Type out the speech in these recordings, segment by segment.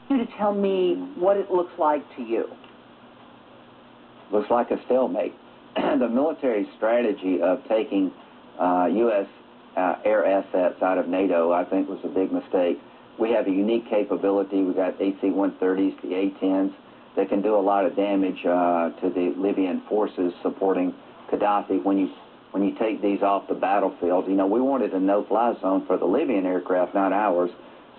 You to tell me what it looks like to you. Looks like a stalemate. The military strategy of taking U.S. Air assets out of NATO, I think, was a big mistake. We have a unique capability. We've got AC-130s, the A-10s, that can do a lot of damage to the Libyan forces supporting Gaddafi. When you take these off the battlefield, you know, we wanted a no-fly zone for the Libyan aircraft, not ours.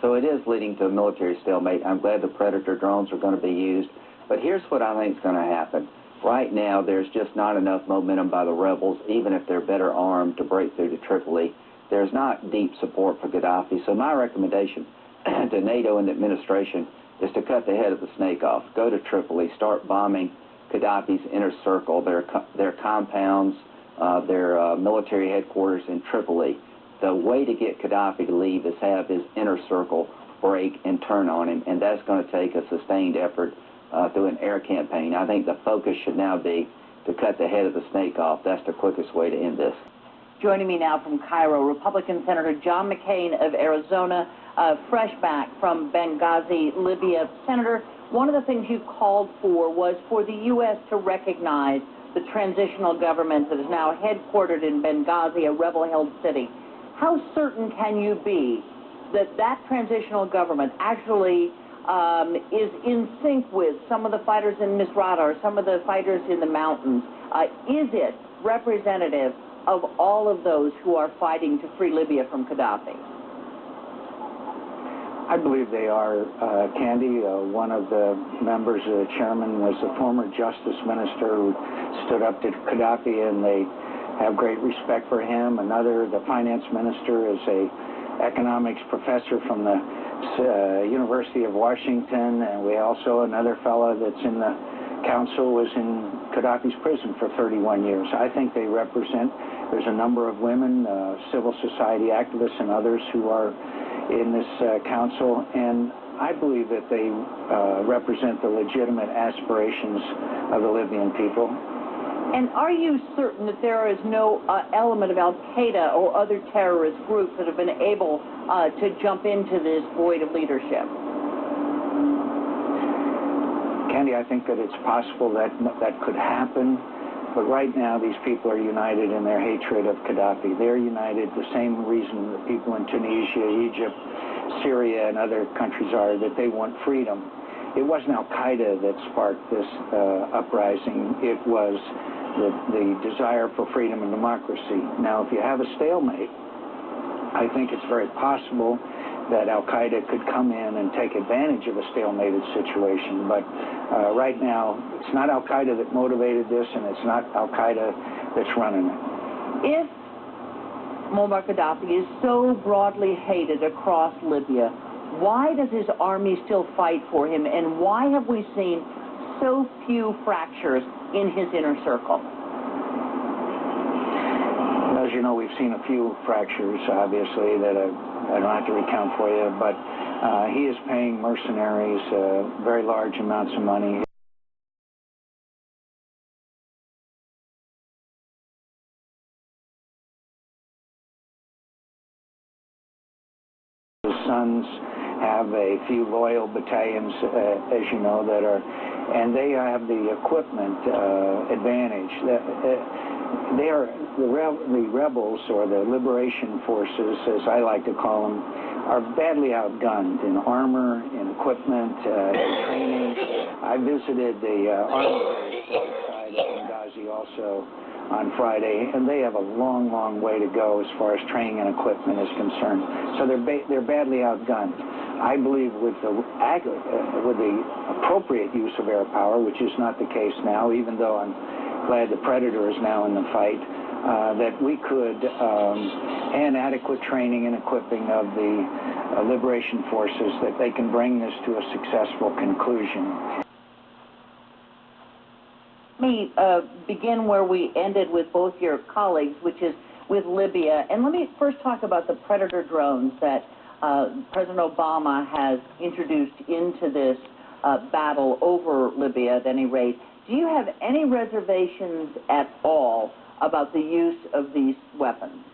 So it is leading to a military stalemate. I'm glad the Predator drones are going to be used. But here's what I think is going to happen. Right now, there's just not enough momentum by the rebels, even if they're better armed, to break through to Tripoli. There's not deep support for Gaddafi. So my recommendation to NATO and the administration is to cut the head of the snake off. Go to Tripoli, start bombing Gaddafi's inner circle, their compounds, their military headquarters in Tripoli. The way to get Gaddafi to leave is have his inner circle break and turn on him, and that's going to take a sustained effort through an air campaign. I think the focus should now be to cut the head of the snake off. That's the quickest way to end this. Joining me now from Cairo, Republican Senator John McCain of Arizona, fresh back from Benghazi, Libya. Senator, one of the things you called for was for the U.S. to recognize the transitional government that is now headquartered in Benghazi, a rebel-held city. How certain can you be that that transitional government actually is in sync with some of the fighters in Misrata or some of the fighters in the mountains? Is it representative of all of those who are fighting to free Libya from Gaddafi? I believe they are, Candy. One of the members, the chairman, was a former justice minister who stood up to Gaddafi, and they have great respect for him. Another, the finance minister, is a economics professor from the University of Washington, and we also, another fellow that's in the council was in Gaddafi's prison for 31 years. I think they represent, there's a number of women, civil society activists and others who are in this council, and I believe that they represent the legitimate aspirations of the Libyan people. And are you certain that there is no element of al-Qaeda or other terrorist groups that have been able to jump into this void of leadership? Candy, I think that it's possible that that could happen, but right now these people are united in their hatred of Gaddafi. They're united the same reason that people in Tunisia, Egypt, Syria, and other countries are, that they want freedom. It wasn't al-Qaeda that sparked this uprising. It was the desire for freedom and democracy. Now, if you have a stalemate, I think it's very possible that al-Qaeda could come in and take advantage of a stalemated situation. But right now, it's not al-Qaeda that motivated this, and it's not al-Qaeda that's running it. If Muammar Gaddafi is so broadly hated across Libya, why does his army still fight for him, and why have we seen so few fractures in his inner circle? As you know, we've seen a few fractures, obviously, that I don't have to recount for you, but he is paying mercenaries very large amounts of money. His sons have a few loyal battalions, as you know, that are, and they have the equipment advantage. They are the rebels, or the liberation forces, as I like to call them, are badly outgunned in armor, in equipment, in training. I visited the army base outside of Benghazi also on Friday, and they have a long, long way to go as far as training and equipment is concerned. So they're badly outgunned. I believe with the appropriate use of air power, which is not the case now, even though I'm glad the Predator is now in the fight, that we could, and adequate training and equipping of the liberation forces, that they can bring this to a successful conclusion. Let me begin where we ended with both your colleagues, which is with Libya. And let me first talk about the Predator drones that President Obama has introduced into this battle over Libya at any rate. Do you have any reservations at all about the use of these weapons?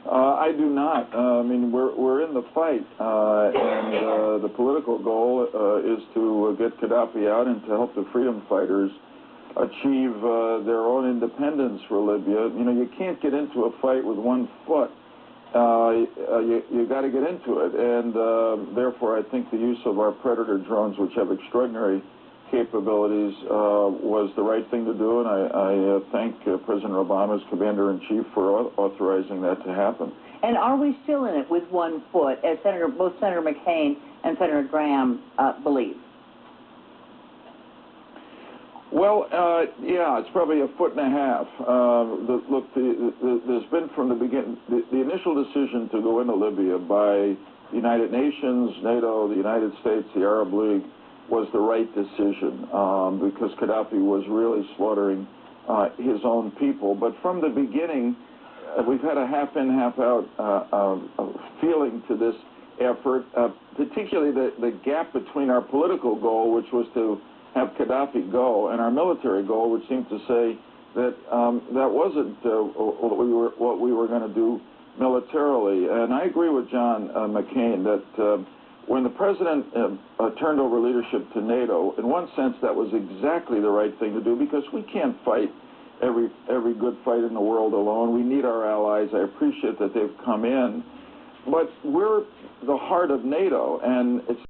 I do not. I mean, we're in the fight, and the political goal is to get Gaddafi out and to help the freedom fighters achieve their own independence for Libya. You know, you can't get into a fight with one foot. You got to get into it, and therefore I think the use of our Predator drones, which have extraordinary capabilities, was the right thing to do, and I thank President Obama's Commander-in-Chief for authorizing that to happen. And are we still in it with one foot, as both Senator McCain and Senator Graham believe? Well, yeah, it's probably a foot and a half. Look, there's been from the beginning, the initial decision to go into Libya by the United Nations, NATO, the United States, the Arab League, was the right decision because Gaddafi was really slaughtering his own people. But from the beginning, we've had a half-in, half-out feeling to this effort, particularly the gap between our political goal, which was to have Gaddafi go, and our military goal, which seemed to say that that wasn't what we were going to do militarily. And I agree with John McCain that when the president turned over leadership to NATO, in one sense that was exactly the right thing to do, because we can't fight every good fight in the world alone. We need our allies. I appreciate that they've come in, but we're the heart of NATO, and it's